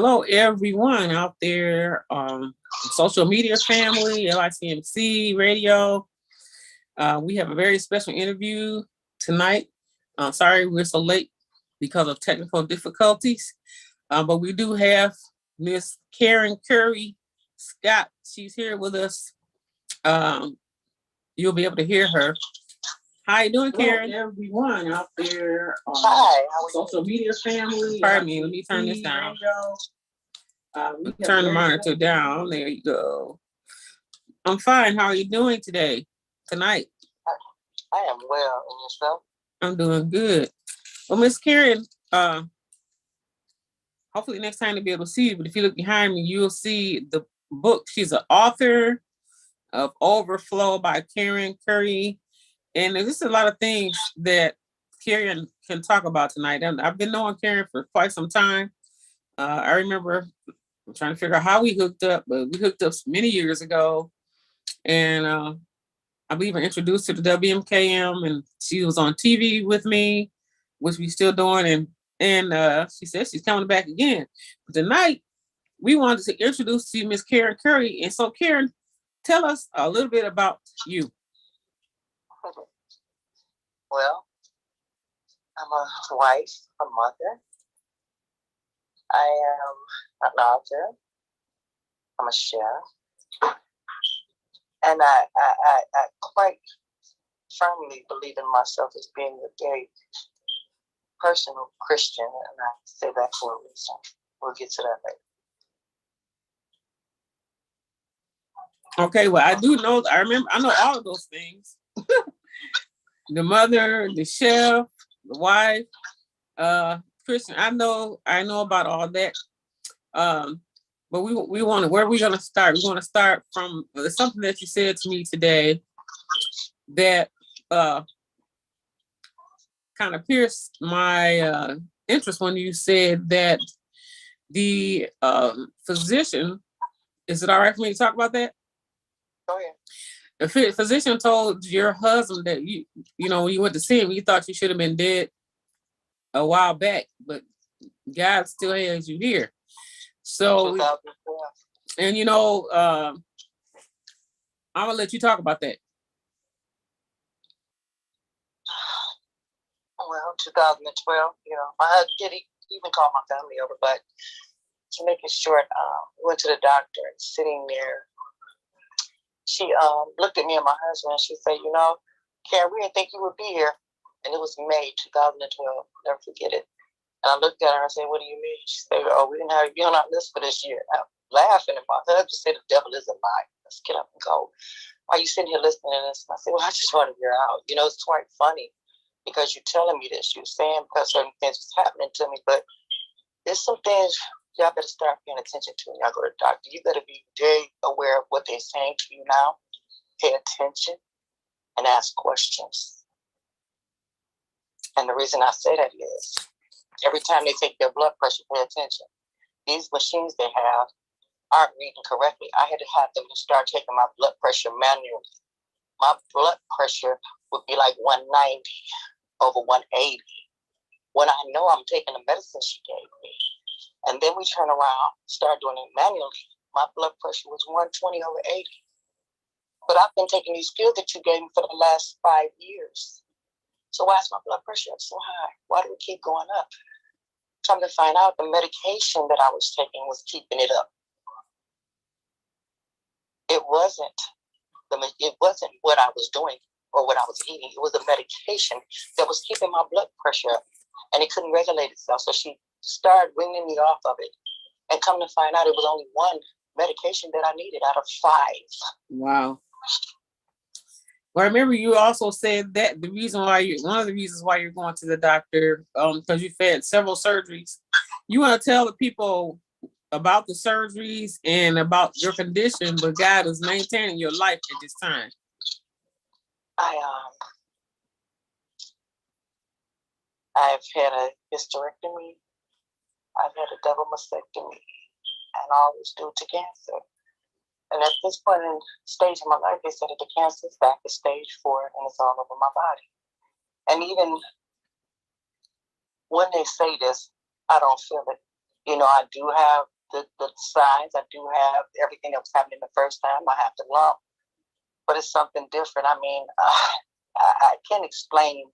Hello, everyone out there, social media family, LICMC radio. We have a very special interview tonight. Sorry we're so late because of technical difficulties, but we do have Miss Karen Curry Scott. She's here with us. You'll be able to hear her. How you doing, Karen? Hello, everyone out there, Hi, social media family. Pardon me, let me turn this down. Turn the monitor down. There you go. I'm fine. How are you doing tonight? I am well. And yourself? I'm doing good. Well, Miss Karen, hopefully next time to be able to see you, but if you look behind me, you'll see the book. She's an author of Overflow by Karen Curry. And there's just a lot of things that Karen can talk about tonight. And I've been knowing Karen for quite some time. I remember I'm trying to figure out how we hooked up, but we hooked up many years ago. And I believe I introduced her to WMKM, and she was on TV with me, which we still doing. And she said she's coming back again. But tonight, we wanted to introduce to you Miss Karen Curry. And so, Karen, tell us a little bit about you. Well, I'm a wife, a mother. I am an author. I'm a chef. And I quite firmly believe in myself as being a very personal Christian, and I say that for a reason. We'll get to that later. Okay, well, I know all of those things. The mother, the chef, the wife, Christian. I know about all that. But we want to. Where are we going to start? We want to start from something that you said to me today that kind of pierced my interest when you said that the physician. Is it all right for me to talk about that? Oh yeah. The physician told your husband that when you went to see him, you thought you should have been dead a while back, but God still has you here. So, and I'm gonna let you talk about that. Well, 2012, my husband did even call my family over, but to make it short, we went to the doctor and sitting there. She looked at me and my husband and she said, Karen, we didn't think you would be here. And it was May 2012. Never forget it. And I looked at her and I said, what do you mean? She said, we didn't have you on our list for this year. I'm laughing. And my husband said, the devil is a lie. Let's get up and go. Why are you sitting here listening to this? And I said, well, I just want to hear out. It's quite funny because you're telling me this. You're saying because certain things was happening to me. But there's some things y'all better start paying attention to when y'all go to the doctor. You better be very aware of what they're saying to you now. Pay attention and ask questions. And the reason I say that is every time they take their blood pressure, pay attention. These machines they have aren't reading correctly. I had to have them start taking my blood pressure manually. My blood pressure would be like 190 over 180 when I know I'm taking the medicine she gave me. And then we turn around, start doing it manually. My blood pressure was 120 over 80. But I've been taking these pills that you gave me for the last 5 years. So why is my blood pressure up so high? Why do we keep going up? Come to find out, the medication that I was taking was keeping it up. It wasn't what I was doing or what I was eating. It was the medication that was keeping my blood pressure up, and it couldn't regulate itself. So she started weaning me off of it, and come to find out, it was only one medication that I needed out of 5. Wow. Well, I remember you also said that one of the reasons why you're going to the doctor, because you've had several surgeries. You want to tell the people about the surgeries and about your condition, but God is maintaining your life at this time. I've had a hysterectomy. I've had a double mastectomy, and all was due to cancer. And at this point in stage of my life, they said that the cancer is back to stage 4 and it's all over my body. And even when they say this, I don't feel it. I do have the signs. I do have everything that was happening the first time. I have the lump, but it's something different. I mean, I can't explain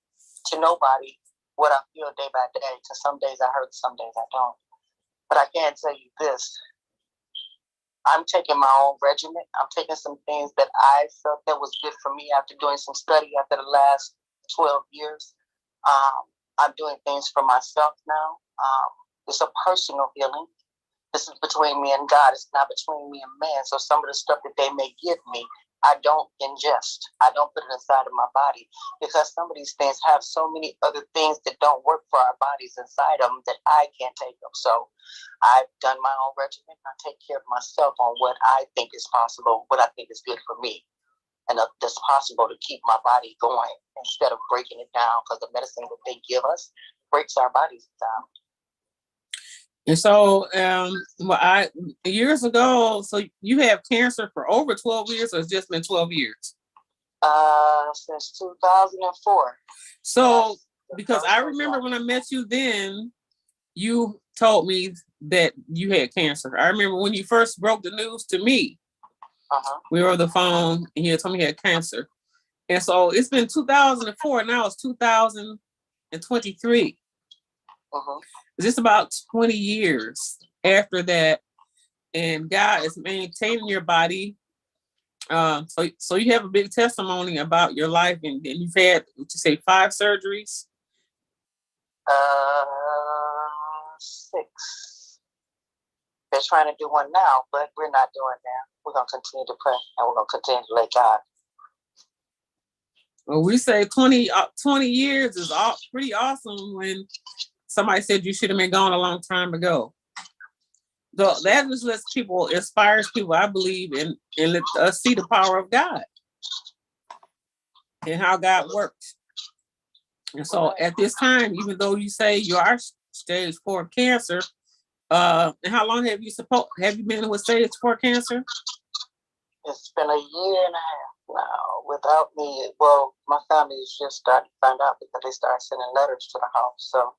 to nobody what I feel day by day. Because some days I hurt, some days I don't. But I can tell you this. I'm taking my own regimen. I'm taking some things that I felt that was good for me after doing some study after the last 12 years. I'm doing things for myself now. It's a personal healing. This is between me and God. It's not between me and man. So some of the stuff that they may give me, I don't ingest. I don't put it inside of my body because some of these things have so many other things that don't work for our bodies inside of them that I can't take them. So I've done my own regimen. I take care of myself on what I think is possible, what I think is good for me. And that's possible to keep my body going instead of breaking it down because the medicine that they give us breaks our bodies down. And so, years ago, so you have cancer for over 12 years, or it's just been 12 years? Since 2004. So, because I remember when I met you then, you told me that you had cancer. I remember when you first broke the news to me. We were on the phone, and you told me you had cancer. And so it's been 2004, now it's 2023. Just about 20 years after that, and God is maintaining your body. So you have a big testimony about your life, and you've had, what you say, 5 surgeries? 6. They're trying to do one now, but we're not doing that. We're going to continue to pray, and we're going to continue to let God. Well, we say 20 years is pretty awesome when somebody said you should have been gone a long time ago. So that just inspires people, I believe, and let us see the power of God and how God works. And so at this time, even though you say you are stage 4 cancer, and how long have you been with stage 4 cancer? It's been a year and a half now. Without me, well, my family is just starting to find out because they started sending letters to the house. So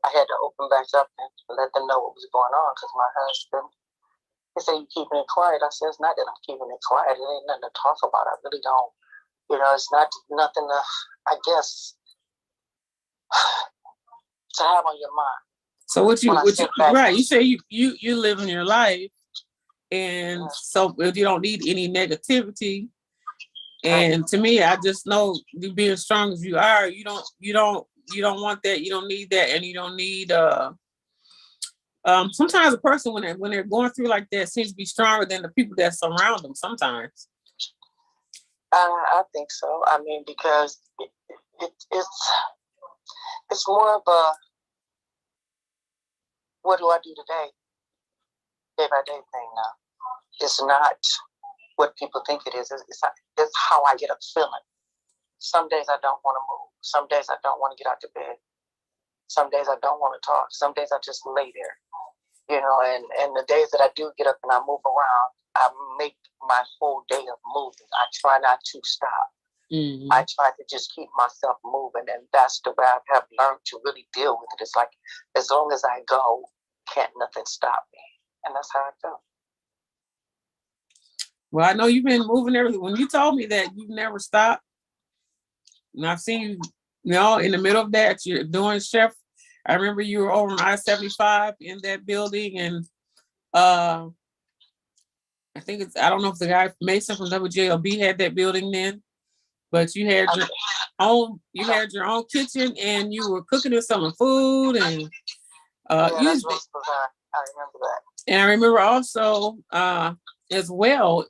I had to open back up and let them know what was going on because my husband, he said, "You keeping it quiet?" I said, "It's not that I'm keeping it quiet. It ain't nothing to talk about. I really don't. It's not nothing to, I guess, to have on your mind." So right? You say you live in your life, and so if you don't need any negativity. And to me, I just know you being strong as you are, you don't want that, you don't need that, and you don't need sometimes a person when they're going through like that seems to be stronger than the people that surround them sometimes. I think so. I mean, because it's more of a what do I do today, day by day thing now. It's not what people think it is. It's how I get up feeling. Some days I don't want to move. Some days I don't want to get out of bed. Some days I don't want to talk. Some days I just lay there. And the days that I do get up and I move around, I make my whole day of moving. I try not to stop. Mm-hmm. I try to just keep myself moving, and that's the way I have learned to really deal with it. It's like, as long as I go, can't nothing stop me. And that's how I feel. Well, I know you've been moving everything. When you told me that you've never stopped, and I've seen you, in the middle of that, you're doing chef. I remember you were over on I-75 in that building, and I think I don't know if the guy Mason from WJLB had that building then, but you had your own kitchen, and you were cooking and selling food, and I remember that. And I remember also as well,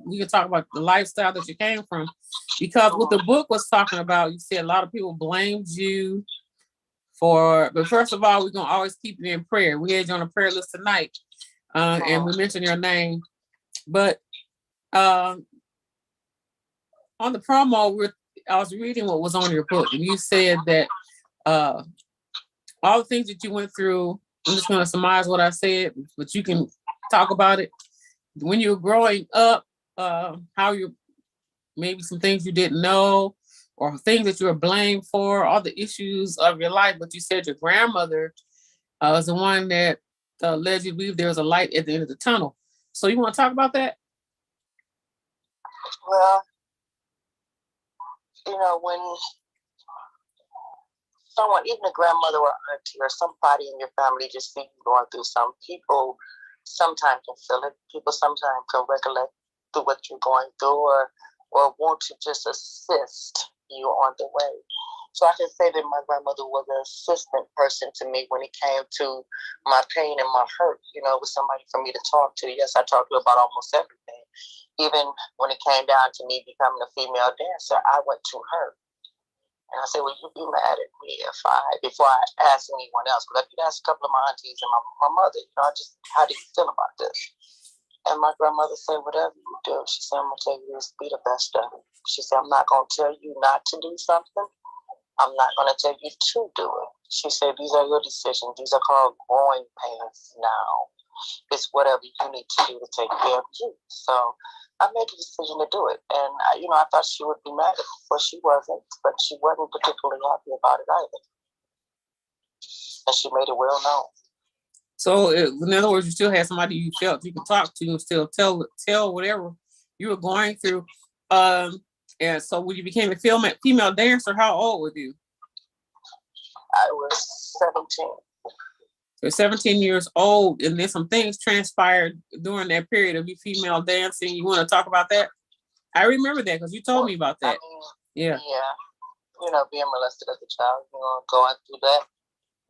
we can talk about the lifestyle that you came from, because what the book was talking about, you said a lot of people blamed you but first of all, we're going to always keep you in prayer. We had you on a prayer list tonight, and we mentioned your name. But on the promo, I was reading what was on your book, and you said that all the things that you went through, I'm just going to surmise what I said, but you can talk about it. When you were growing up, how maybe some things you didn't know, or things that you were blamed for, all the issues of your life. But you said your grandmother was the one that allegedly believed there was a light at the end of the tunnel. So you want to talk about that? Well, when someone, even a grandmother or auntie or somebody in your family just see you going through some, people sometimes can feel it. People sometimes can recollect through what you're going through or want to just assist you on the way. So I can say that my grandmother was an assistant person to me when it came to my pain and my hurt. With somebody for me to talk to. Yes, I talked to her about almost everything. Even when it came down to me becoming a female dancer, I went to her. And I said, well, you be mad at me before I ask anyone else. Because I could ask a couple of my aunties and my mother, how do you feel about this? And my grandmother said, whatever you do, she said, I'm going to tell you this, be the best of it. She said, I'm not going to tell you not to do something. I'm not going to tell you to do it. She said, these are your decisions. These are called growing pains now. It's whatever you need to do to take care of you. So I made the decision to do it. And, I thought she would be mad at me, but she wasn't. But she wasn't particularly happy about it either. And she made it well known. So, in other words, you still had somebody you felt you could talk to and still tell whatever you were going through. And so when you became a female dancer, how old were you? I was 17. You're 17 years old, and then some things transpired during that period of you female dancing. You want to talk about that? I remember that because you told me about that. Yeah. Being molested as a child, going through that,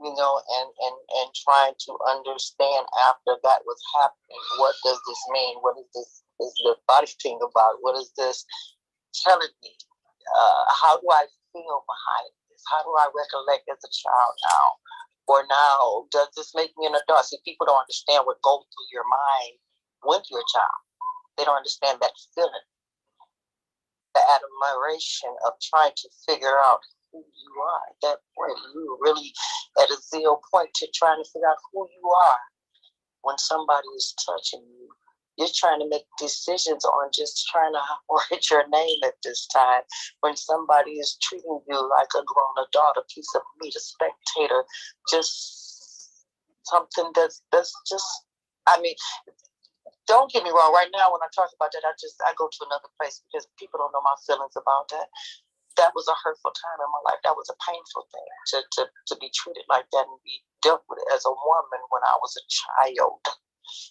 and trying to understand after that was happening. What does this mean? What is the body thing about? What is this telling me? How do I feel behind this? How do I recollect as a child now? Or now, does this make me an adult? See, people don't understand what goes through your mind when you're a child. They don't understand that feeling, the admiration of trying to figure out who you are. At that point, you're really at a zero point to trying to figure out who you are. When somebody is touching you, you're trying to make decisions on just trying to write your name at this time. When somebody is treating you like a grown adult, a piece of meat, a spectator, just something that's just, don't get me wrong. Right now, when I talk about that, I go to another place because people don't know my feelings about that. That was a hurtful time in my life. That was a painful thing to be treated like that and be dealt with as a woman when I was a child.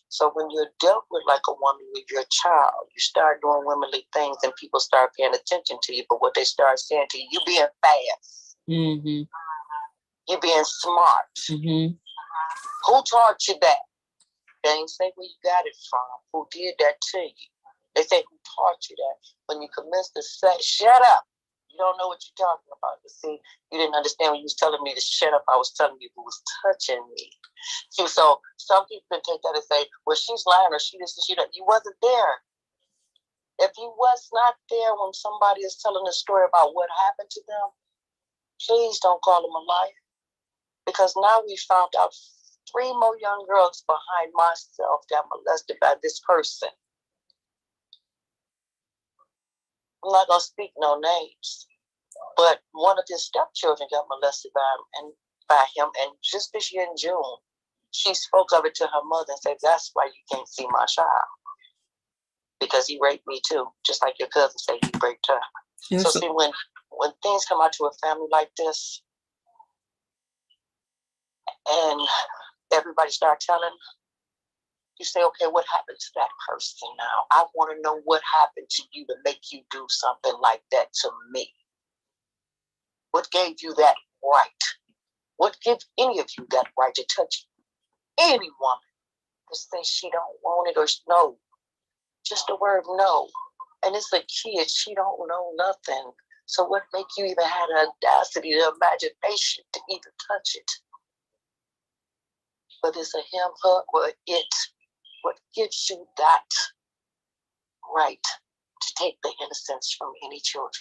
So when you're dealt with like a woman when you're a child, you start doing womanly things and people start paying attention to you. But what they start saying to you, you being fast. Mm-hmm. You being smart. Mm-hmm. Who taught you that? They ain't say where you got it from. Who did that to you? They say who taught you that. When you commence to say, shut up. You don't know what you're talking about. You see, you didn't understand when you was telling me to shut up. I was telling you who was touching me. See, so some people can take that and say, well, she's lying or she this and she that. You wasn't there. If you was not there when somebody is telling a story about what happened to them, please don't call them a liar. Because now we found out 3 more young girls behind myself got molested by this person. I'm not going to speak no names, but one of his stepchildren got molested by him, and just this year in June, she spoke of it to her mother and said, that's why you can't see my child, because he raped me too, just like your cousin said he raped her. Yes. So see, when things come out to a family like this, and everybody start telling, you say, okay, what happened to that person now? I want to know what happened to you to make you do something like that to me. What gave you that right? What gives any of you that right to touch any woman to say she don't want it or no? Just the word no. And it's a kid, she don't know nothing. So what make you even have the audacity, the imagination to even touch it? But it's a him, her, or it. What gives you that right to take the innocence from any children?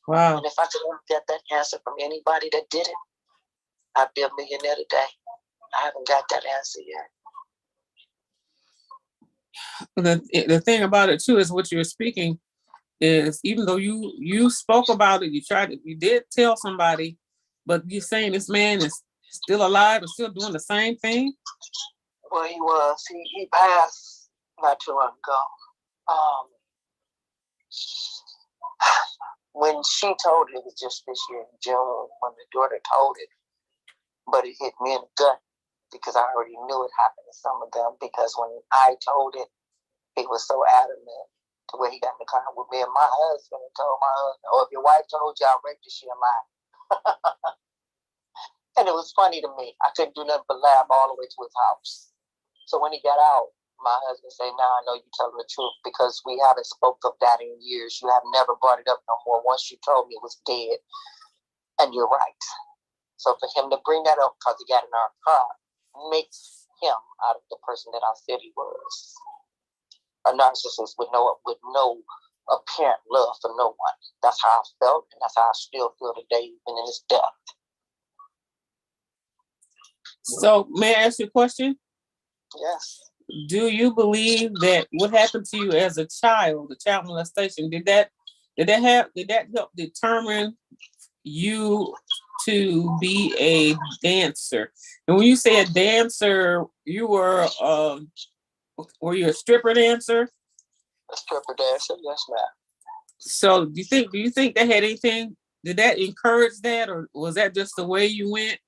Wow. And if I could get that answer from anybody that did it, I'd be a millionaire today. I haven't got that answer yet. The thing about it too is what you're speaking is, even though you spoke about it, you did tell somebody, But you're saying this man is still alive and still doing the same thing? Well, he was. He passed not too long ago. When she told it was just this year in June when the daughter told it, but it hit me in the gut because I already knew it happened to some of them because when I told it, he was so adamant to where he got in the car with me and my husband and told my husband, oh, if your wife told you I raped her, she a lie. And it was funny to me. I couldn't do nothing but laugh all the way to his house. So when he got out, my husband said, now I know you're telling the truth because we haven't spoke of that in years. You have never brought it up no more. Once you told me it was dead. And you're right. So for him to bring that up because he got in our car makes him out of the person that I said he was. A narcissist with no apparent love for no one. That's how I felt, and that's how I still feel today, even in his death. So may I ask you a question? Yes. Do you believe that what happened to you as a child, the child molestation, did that help determine you to be a dancer? And when you say a dancer, you were you a stripper dancer? A stripper dancer, yes, ma'am. So do you think that had anything? Did that encourage that, or was that just the way you went?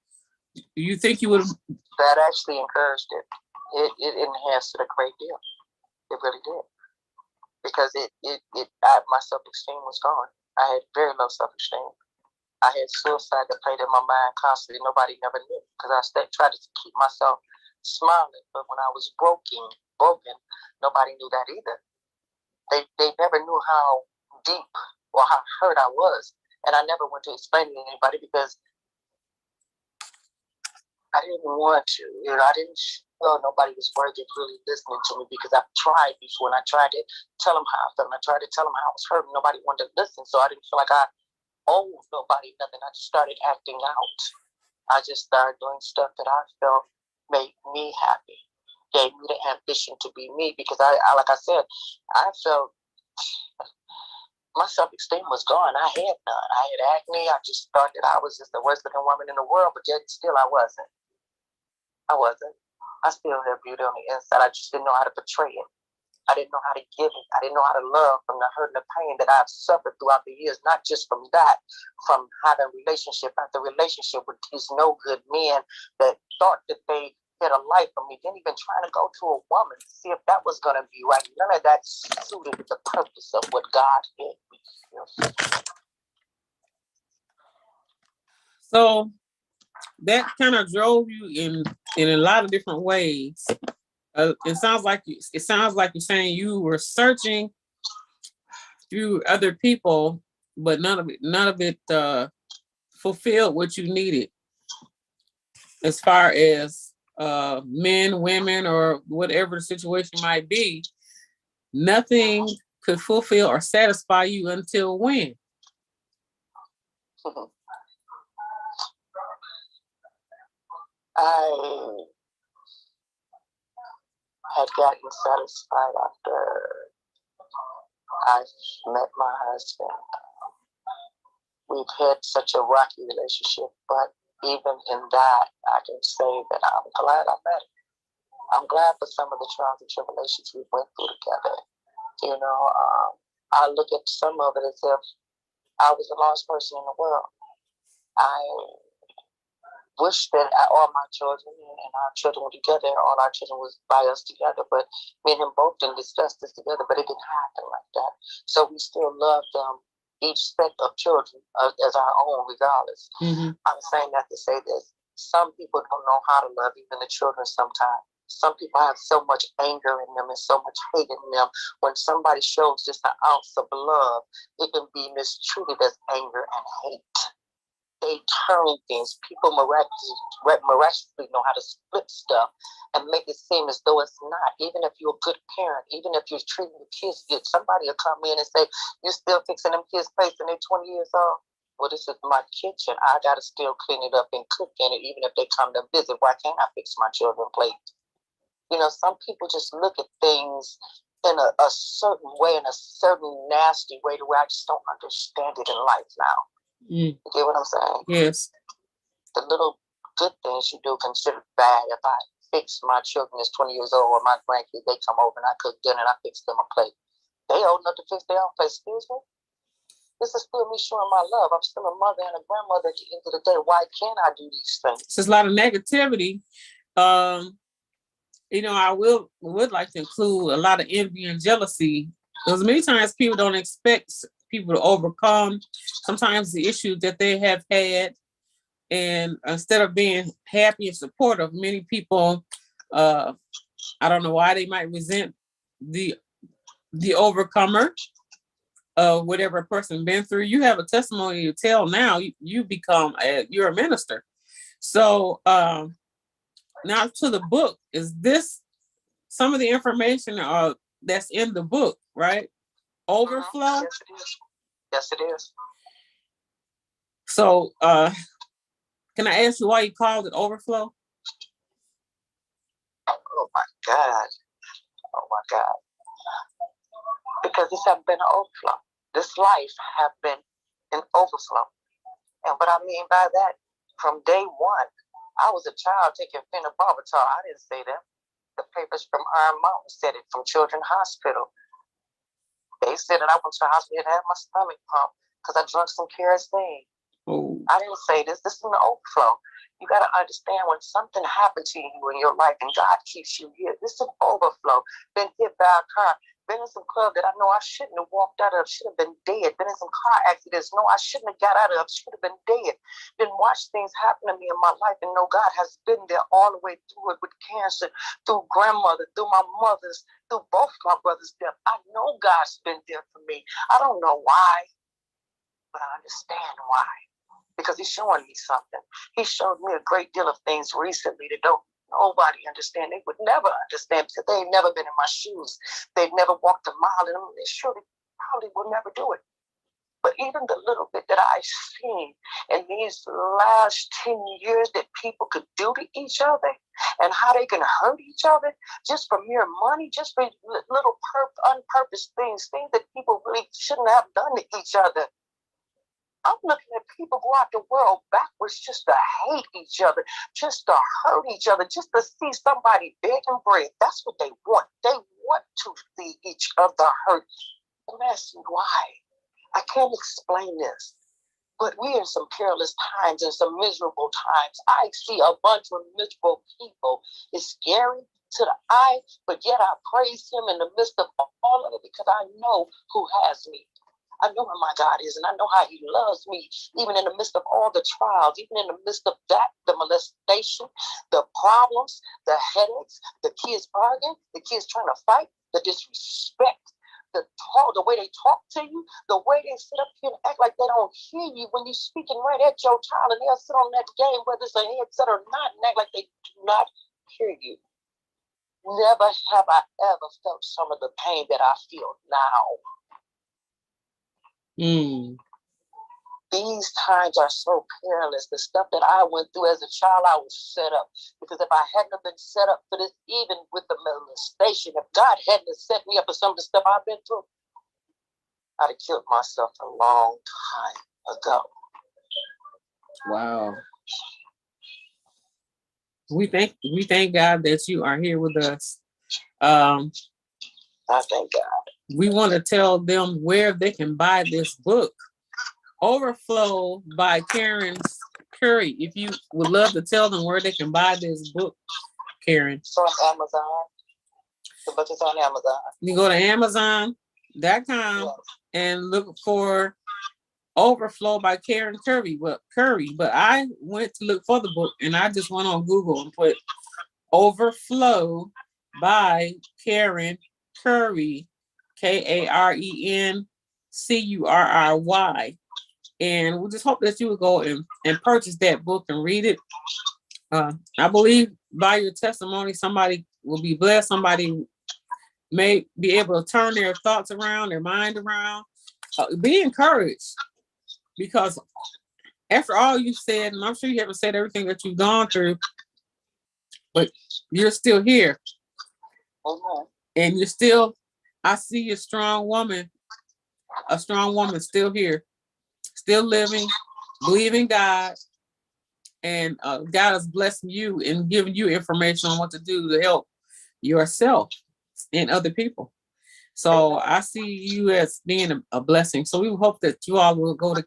Do you think you would have? That actually encouraged it. It enhanced it a great deal. It really did. Because my self-esteem was gone. I had very low self-esteem. I had suicide that played in my mind constantly. Nobody never knew because I tried to keep myself smiling. But when I was broken, nobody knew that either. They never knew how deep or how hurt I was. And I never went to explain to anybody because I didn't want to. I didn't feel nobody was worthy of really listening to me because I've tried before and I tried to tell them how I felt and I tried to tell them how I was hurt and nobody wanted to listen. So I didn't feel like I owed nobody nothing. I just started acting out. I just started doing stuff that I felt made me happy, gave me the ambition to be me because I like I said, I felt my self-esteem was gone. I had none. I had acne. I just thought that I was just the worst looking woman in the world, but yet still I wasn't. I still have beauty on the inside. I just didn't know how to portray it. I didn't know how to give it. I didn't know how to love from the hurt and the pain that I've suffered throughout the years, not just from that, from having relationship after relationship with these no good men that thought that they had a life for me, didn't even trying to go to a woman to see if that was going to be right. None of that suited the purpose of what God had me here. So that kind of drove you in a lot of different ways. It sounds like you're saying you were searching through other people, but none of it fulfilled what you needed, as far as men, women, or whatever the situation might be. Nothing could fulfill or satisfy you until when? I had gotten satisfied after I met my husband. We've had such a rocky relationship, but even in that, I can say that I'm glad I met him. I'm glad for some of the trials and tribulations we went through together. I look at some of it as if I was the last person in the world. I wish that all my children and our children were together, all our children was by us together, but me and him both didn't discuss this together, but it didn't happen like that. So we still love them, each set of children as our own, regardless. Mm-hmm. I'm saying that to say this. Some people don't know how to love even the children sometimes. Some people have so much anger in them and so much hate in them. When somebody shows just an ounce of love, it can be mistreated as anger and hate. They turn things. People miraculously know how to split stuff and make it seem as though it's not. Even if you're a good parent, even if you're treating the kids good, somebody will come in and say, "You still fixing them kids' plates and they're 20 years old?" Well, this is my kitchen. I got to still clean it up and cook in it, even if they come to visit. Why can't I fix my children's plate? Some people just look at things in a certain way, in a certain nasty way, to where I just don't understand it in life now. You get what I'm saying? Yes. the little good things you do considered bad. If I fix my children is 20 years old or my grandkids, they come over and I cook dinner and I fix them a plate. They old enough to fix their own plate. Excuse me? This is still me showing my love. I'm still a mother and a grandmother at the end of the day. Why can't I do these things? There's a lot of negativity. I would like to include a lot of envy and jealousy, because many times people don't expect people to overcome sometimes the issues that they have had, and instead of being happy and supportive, many people, I don't know why they might resent the overcomer of whatever a person been through. You have a testimony to tell now. You're a minister. So now to the book. Is this some of the information that's in the book, right? Overflow? Yes, it is. Yes, it is. So can I ask you why you called it Overflow? Oh my God. Because this has been an overflow. This life have been an overflow. And what I mean by that, from day one, I was a child taking phenobarbital. I didn't say that. The papers from Iron Mountain said it, from Children's Hospital. They said that I went to the hospital and had my stomach pumped because I drank some kerosene. Oh. I didn't say this. This is an overflow. You got to understand, when something happened to you in your life and God keeps you here, this is an overflow. Been hit by a car, been in some club that I know I shouldn't have walked out of, should have been dead. Been in some car accidents, no, I shouldn't have got out of, should have been dead. Been watched things happen to me in my life and know God has been there all the way through it, with cancer, through grandmother, through my mother's, through both my brother's death. I know God's been there for me. I don't know why, but I understand why. Because he's showing me something. He showed me a great deal of things recently that nobody understand. They would never understand because they've never been in my shoes. They've never walked a mile in them. They surely probably will never do it. But even the little bit that I've seen in these last 10 years that people could do to each other and how they can hurt each other just for mere money, just for little unpurposed things that people really shouldn't have done to each other. I'm looking at people go out the world backwards just to hate each other, just to hurt each other, just to see somebody begging bread. That's what they want. They want to see each other hurt. I'm asking why. I can't explain this. But we're in some perilous times and some miserable times. I see a bunch of miserable people. It's scary to the eye, but yet I praise him in the midst of all of it because I know who has me. I know who my God is, and I know how he loves me, even in the midst of all the trials, even in the midst of that, the molestation, the problems, the headaches, the kids arguing, the kids trying to fight, the disrespect, the way they talk to you, the way they sit up here and act like they don't hear you when you're speaking right at your child, and they'll sit on that game, whether it's a headset or not, and act like they do not hear you. Never have I ever felt some of the pain that I feel now. These times are so perilous. The stuff that I went through as a child, I was set up. Because if I hadn't been set up for this, even with the molestation, if God hadn't set me up for some of the stuff I've been through, I'd have killed myself a long time ago. Wow. We thank God that you are here with us. I thank God. We want to tell them where they can buy this book, Overflow by Karen Curry. If you would love to tell them where they can buy this book, Karen. It's on Amazon. The book is on Amazon. You go to Amazon.com and look for Overflow by Karen Curry. But I went to look for the book and I just went on Google and put Overflow by Karen Curry, KarenCurry. And we just hope that you would go and purchase that book and read it. I believe by your testimony, somebody will be blessed. Somebody may be able to turn their thoughts around, their mind around. Be encouraged, because after all you said, and I'm sure you haven't said everything that you've gone through, but you're still here. And you're still, I see a strong woman still here, still living, believing God, and God is blessing you and giving you information on what to do to help yourself and other people. So I see you as being a blessing. So we hope that you all will go to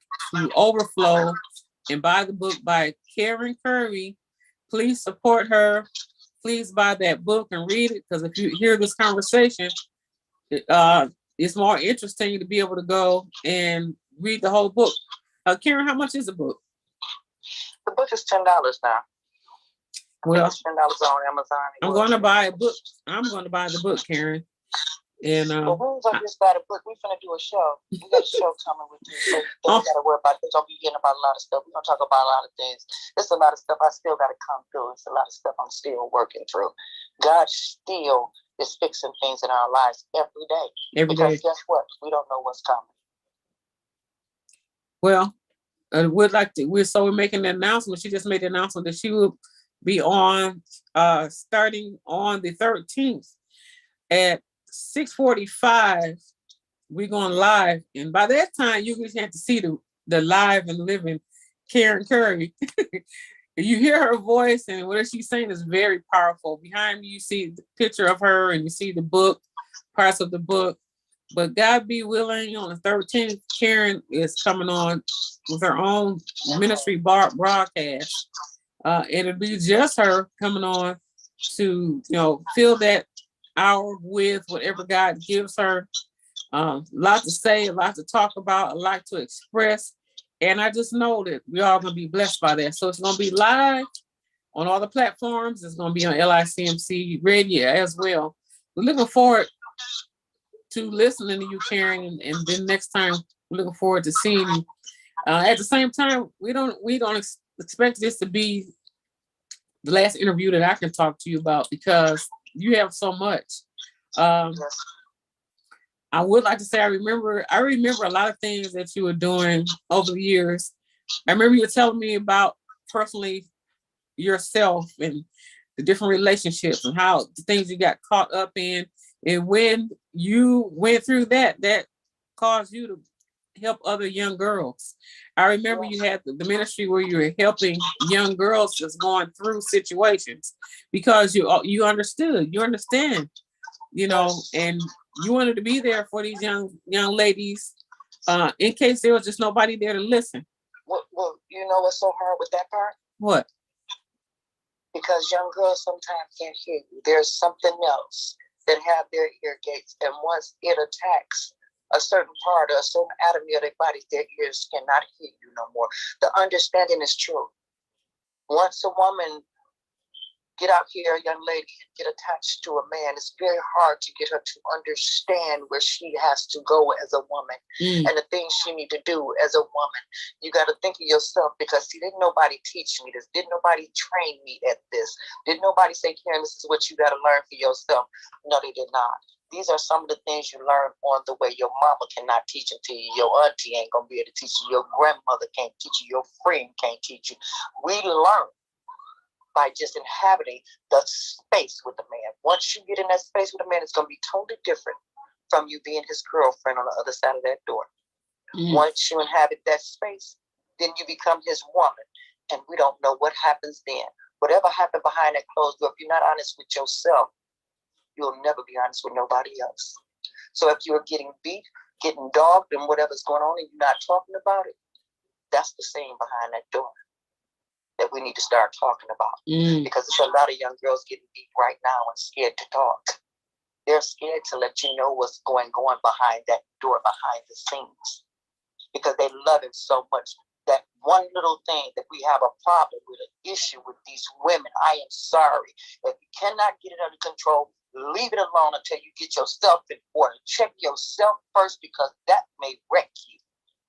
Overflow and buy the book by Karen Curry. Please support her. Please buy that book and read it, because if you hear this conversation, it's more interesting to be able to go and read the whole book. Karen, how much is the book? The book is $10 now. Well, it's $10 on Amazon. I'm going to buy a book. I'm going to buy the book, Karen. And well, when I just got a book, we're gonna do a show. We got a show coming with you, so don't gotta worry about it. We're gonna be getting about a lot of stuff. We're gonna talk about a lot of things. There's a lot of stuff I still gotta come through. It's a lot of stuff I'm still working through. God still is fixing things in our lives every day. Because guess what? We don't know what's coming. Well, we're making the announcement. She just made the announcement that she will be on starting on the 13th at 6:45. We're going live, and by that time you just have to see the live and living Karen Curry. You hear her voice, and what she's saying is very powerful. Behind me, you see the picture of her, and you see the book, parts of the book. But God be willing, on the 13th, Karen is coming on with her own ministry broadcast. And it'll be just her coming on to, fill that hour with whatever God gives her. A lot to say, a lot to talk about, a lot to express. And I just know that we're all going to be blessed by that. So it's going to be live on all the platforms. It's going to be on LICMC radio as well. We're looking forward to listening to you, Karen, and then next time we're looking forward to seeing you. At the same time, we don't expect this to be the last interview that I can talk to you about, because you have so much. I would like to say I remember a lot of things that you were doing over the years. I remember you were telling me about personally yourself and the different relationships and how the things you got caught up in. And when you went through that caused you to help other young girls. I remember you had the ministry where you were helping young girls just going through situations, because you understand, and you wanted to be there for these young ladies, in case there was just nobody there to listen. Well, you know what's so hard with that part? What? Because young girls sometimes can't hear you. There's something else that have their ear gates, and once it attacks a certain part or a certain anatomy of their body, their ears cannot hear you no more. The understanding is true. Once a woman get out here, a young lady, and get attached to a man, it's very hard to get her to understand where she has to go as a woman and the things she need to do as a woman. You got to think of yourself, because see, didn't nobody teach me this. Didn't nobody train me at this. Didn't nobody say, Karen, this is what you got to learn for yourself. No, they did not. These are some of the things you learn on the way. Your mama cannot teach it to you. Your auntie ain't going to be able to teach you. Your grandmother can't teach you. Your friend can't teach you. We learn by just inhabiting the space with the man. Once you get in that space with a man, it's going to be totally different from you being his girlfriend on the other side of that door. Once you inhabit that space, then you become his woman. And we don't know what happens then. Whatever happened behind that closed door, if you're not honest with yourself, you'll never be honest with nobody else. So if you're getting beat, getting dogged, and whatever's going on, and you're not talking about it, that's the scene behind that door that we need to start talking about. Because there's a lot of young girls getting beat right now and scared to talk. They're scared to let you know what's going on behind that door, behind the scenes, because they love it so much. That one little thing that we have a problem with, an issue with these women, I am sorry. If you cannot get it under control, leave it alone until you get yourself in order. Check yourself first, because that may wreck you.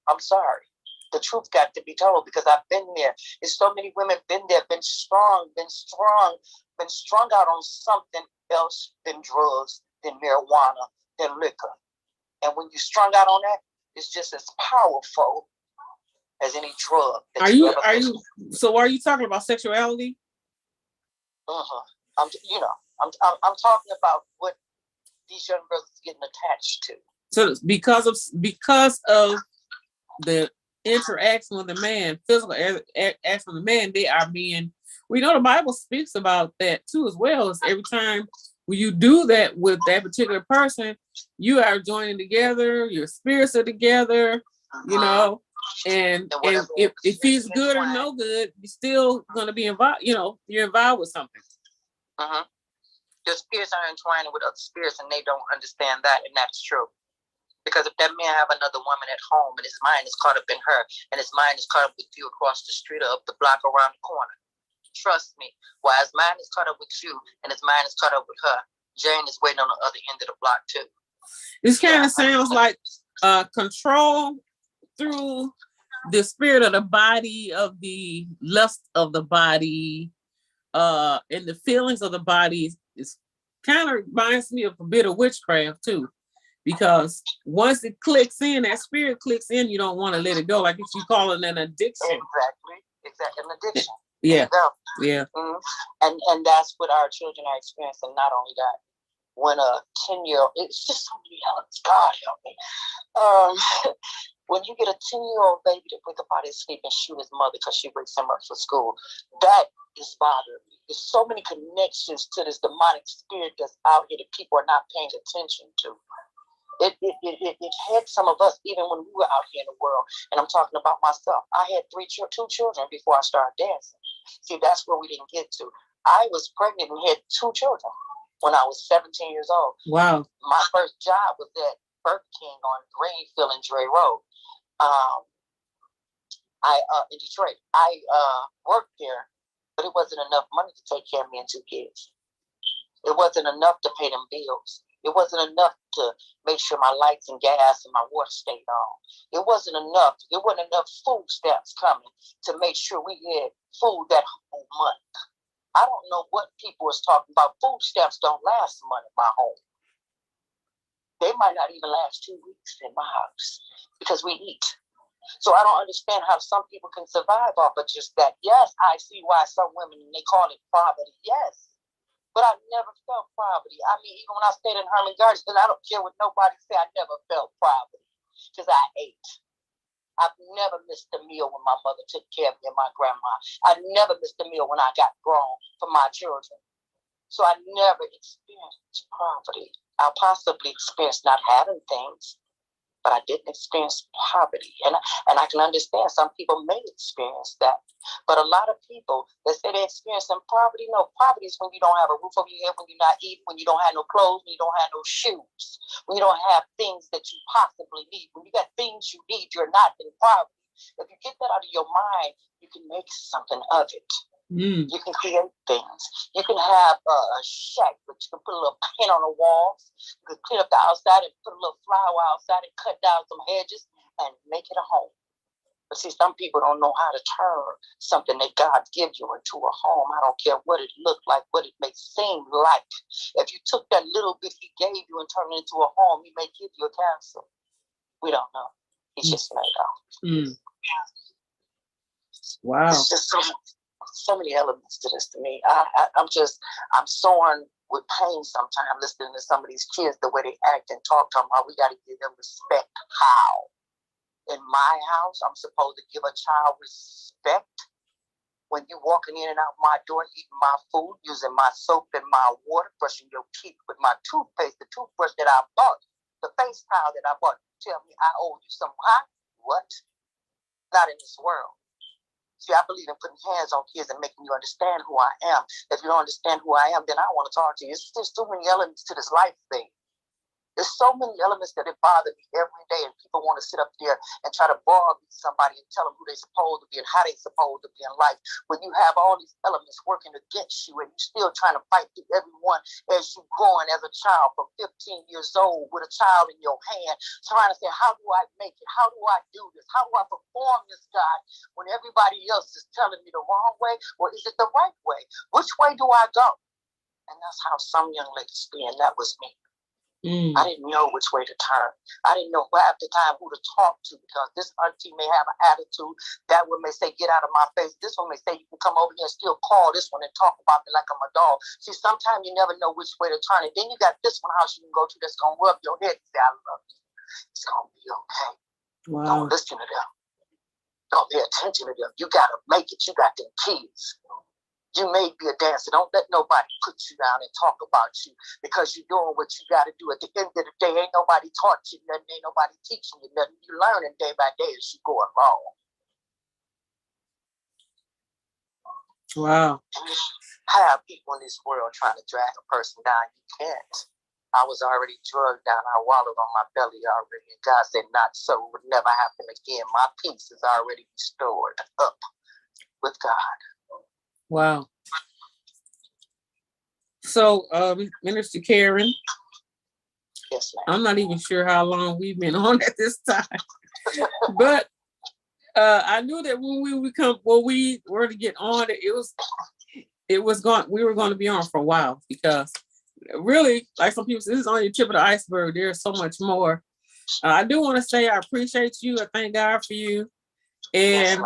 I'm sorry. The truth got to be told, because I've been there. There's so many women been there, been strung out on something else than drugs, than marijuana, than liquor. And when you're strung out on that, it's just as powerful as any drug. Are you talking about sexuality? I'm talking about what these young girls are getting attached to. So because of the interaction with a man, physical action with a man, they are being, we know the Bible speaks about that too as well. As every time when you do that with that particular person, you are joining together, your spirits are together, you know, and if he's good or no good, you're still gonna be involved, you know, you're involved with something. Your spirits are entwined with other spirits and they don't understand that, and that's true. Because if that man have another woman at home and his mind is caught up in her and his mind is caught up with you across the street or up the block around the corner, trust me, while his mind is caught up with you and his mind is caught up with her, Jane is waiting on the other end of the block too. This kind of sounds like control through the spirit of the body, of the lust of the body, and the feelings of the body. Is kind of reminds me of a bit of witchcraft too. Because once it clicks in, that spirit clicks in, you don't want to let it go. Like if you call it an addiction. Exactly, an addiction. Yeah, yeah. And that's what our children are experiencing. Not only that, when a 10-year-old, it's just so many elements. God help me. When you get a 10-year-old baby to put the body to sleep and shoot his mother because she wakes him up for school, that is bothering me. There's so many connections to this demonic spirit that's out here that people are not paying attention to. It had some of us even when we were out here in the world, and I'm talking about myself. I had two children before I started dancing. See, that's where we didn't get to. I was pregnant and had 2 children when I was 17 years old. Wow. My first job was at Burger King on Greenfield and Dre Road. In Detroit. I worked there, but it wasn't enough money to take care of me and 2 kids. It wasn't enough to pay them bills. It wasn't enough to make sure my lights and gas and my water stayed on. It wasn't enough. It wasn't enough food stamps coming to make sure we had food that whole month. I don't know what people was talking about. Food stamps don't last a month in my home. They might not even last 2 weeks in my house because we eat. So I don't understand how some people can survive off of just that. Yes, I see why some women, they call it poverty. Yes. But I never felt poverty. I mean, even when I stayed in Herman Gardens, and I don't care what nobody say, I never felt poverty because I ate. I've never missed a meal when my mother took care of me and my grandma. I never missed a meal when I got grown for my children. So I never experienced poverty. I possibly experienced not having things, but I didn't experience poverty. And I can understand some people may experience that. But a lot of people that say they experience some poverty, no, poverty is when you don't have a roof over your head, when you're not eating, when you don't have no clothes, when you don't have no shoes, when you don't have things that you possibly need. When you got things you need, you're not in poverty. If you get that out of your mind, you can make something of it. You can create things. You can have a shack, but you can put a little paint on the walls. You can clean up the outside and put a little flower outside and cut down some hedges and make it a home. But see, some people don't know how to turn something that God gives you into a home. I don't care what it looked like, what it may seem like. If you took that little bit He gave you and turned it into a home, He may give you a castle. We don't know. He's just made out. Wow. It's just so many elements to this to me. I'm soaring with pain sometimes listening to some of these kids, the way they act and talk to them, how we got to give them respect. How? In my house, I'm supposed to give a child respect when you walking in and out my door, eating my food, using my soap and my water, brushing your teeth with my toothpaste, the toothbrush that I bought, the face towel that I bought. Tell me I owe you some hot? What? Not in this world. See, I believe in putting hands on kids and making you understand who I am. If you don't understand who I am, then I want to talk to you. There's too many elements to this life thing. There's so many elements that it bother me every day, and people want to sit up there and try to browbeat somebody and tell them who they're supposed to be and how they're supposed to be in life. When you have all these elements working against you and you're still trying to fight through everyone as you're growing as a child from 15 years old with a child in your hand, trying to say, how do I make it? How do I do this? How do I perform this, God, when everybody else is telling me the wrong way, or is it the right way? Which way do I go? And that's how some young ladies be, and that was me. I didn't know which way to turn. I didn't know half the time who to talk to, because this auntie may have an attitude. That one may say, get out of my face. This one may say, you can come over here and still call this one and talk about me like I'm a dog. See, sometimes you never know which way to turn. And then you got this one house you can go to that's going to rub your head and say, I love you. It's going to be okay. Wow. Don't listen to them. Don't pay attention to them. You got to make it. You got them kids. You may be a dancer. Don't let nobody put you down and talk about you because you're doing what you got to do. At the end of the day, ain't nobody taught you nothing. Ain't nobody teaching you nothing. You're learning day by day as you go along. Wow. Have people in this world trying to drag a person down. You can't. I was already drugged down. I wallowed on my belly already. And God said, not so. It would never happen again. My peace is already restored up with God. Wow. So, Minister Karen. Yes, ma'am. I'm not even sure how long we've been on at this time. But I knew that when we were to get on, we were going to be on for a while, because really, like some people say, this is only the tip of the iceberg. There's so much more. I do want to say I appreciate you. I thank God for you. And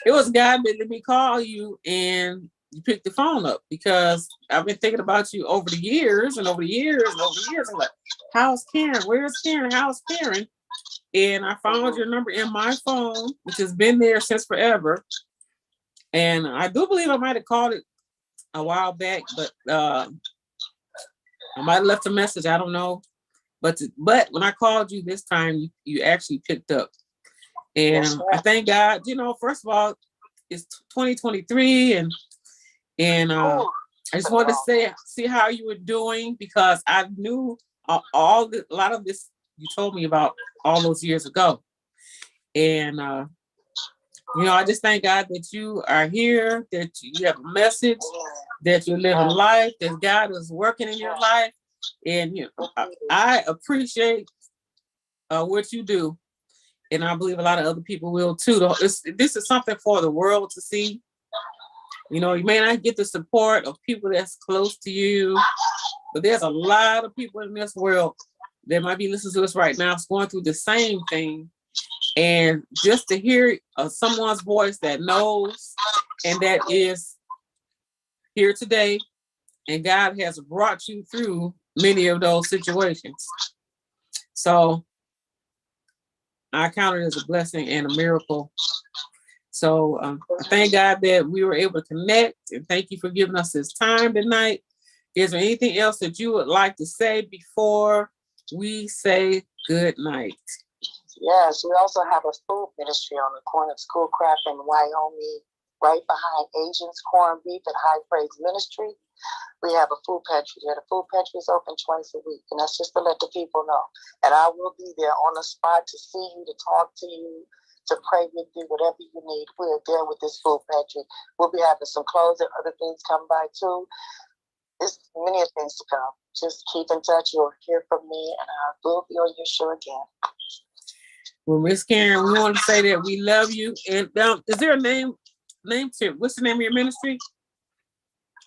it was God that let me call you, and you picked the phone up, because I've been thinking about you over the years and over the years and over the years. I'm like, how's Karen? Where's Karen? How's Karen? And I found your number in my phone, which has been there since forever. And I do believe I might have called it a while back, but I might have left a message. I don't know. But when I called you this time, you actually picked up. And I thank God, first of all, it's 2023, and I just wanted to see how you were doing, because I knew a lot of this you told me about all those years ago. And I just thank God that you are here, that you have a message, that you're living life, that God is working in your life. And I appreciate what you do. And I believe a lot of other people will too. This is something for the world to see. You may not get the support of people that's close to you, but there's a lot of people in this world that might be listening to us right now, going through the same thing. And just to hear someone's voice that knows and that is here today, and God has brought you through many of those situations. So I count it as a blessing and a miracle. So I thank God that we were able to connect, and thank you for giving us this time tonight. Is there anything else that you would like to say before we say good night? Yes, we also have a food ministry on the corner of Schoolcraft in Wyoming, right behind Asians Corned Beef at High Praise Ministry. We have a food pantry there. The food pantry is open twice a week, and that's just to let the people know. And I will be there on the spot to see you, to talk to you, to pray with you, whatever you need. We're there with this food pantry. We'll be having some clothes and other things come by too. There's many things to come. Just keep in touch. You'll hear from me, and I will be on your show again. Well, Miss Karen, we want to say that we love you. And is there a name to it? What's the name of your ministry?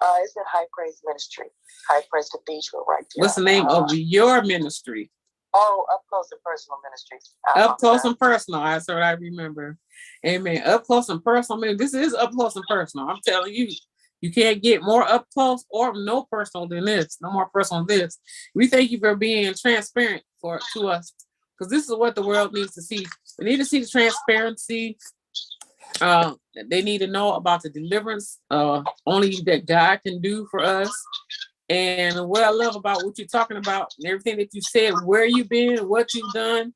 It's at High Praise Ministry, High Praise Cathedral, right there. What's the name of your ministry? Oh, Up Close and Personal Ministry. Up Close and Personal. That's what I remember. Amen. Up Close and Personal. I mean, this is up close and personal. I'm telling you, you can't get more up close or no personal than this. No more personal than this. We thank you for being transparent to us, because this is what the world needs to see. They need to see the transparency. They need to know about the deliverance only that God can do for us. And what I love about what you're talking about and everything that you said, where you've been, what you've done,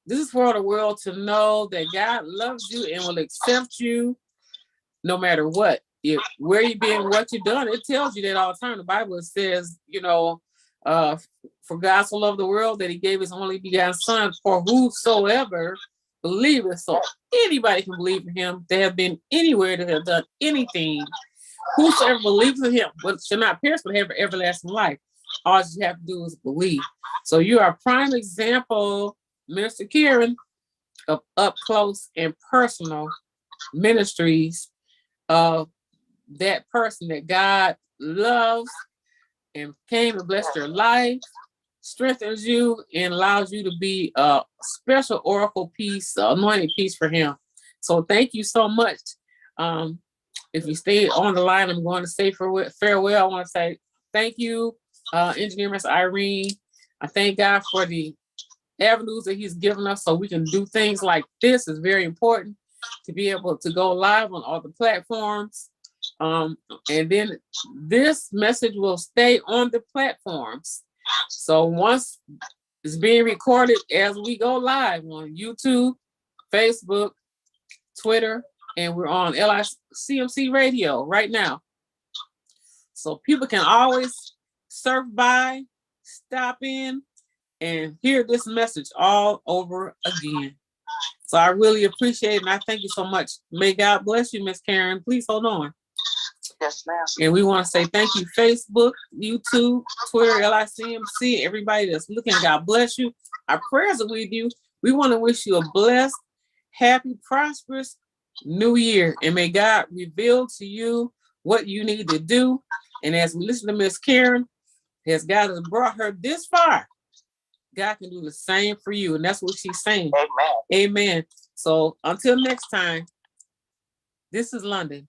this is for the world to know that God loves you and will accept you no matter what. Where you've been, what you've done, it tells you that all the time. The Bible says, for God so loved the world that he gave his only begotten son, for whosoever believeth. So anybody can believe in him. They have been anywhere that have done anything. Whosoever believes in him shall not perish but have everlasting life. All you have to do is believe. So you are a prime example, Minister Karen, of Up Close and Personal Ministries, of that person that God loves and came and blessed your life, strengthens you, and allows you to be a special oracle piece, anointed piece for him. So thank you so much. If you stay on the line, I'm going to say farewell. I want to say thank you, Engineer Miss Irene. I thank God for the avenues that he's given us so we can do things like this is very important to be able to go live on all the platforms. And then this message will stay on the platforms. So once it's being recorded as we go live on YouTube, Facebook, Twitter, and we're on LICMC radio right now. So people can always surf by, stop in, and hear this message all over again. So I really appreciate it, and I thank you so much. May God bless you, Miss Karen. Please hold on. Yes, ma'am. And we want to say thank you, Facebook, YouTube, Twitter, LICMC, everybody that's looking. God bless you. Our prayers are with you. We want to wish you a blessed, happy, prosperous new year. And may God reveal to you what you need to do. And as we listen to Miss Karen, as God has brought her this far, God can do the same for you. And that's what she's saying. Amen. Amen. So until next time, this is London.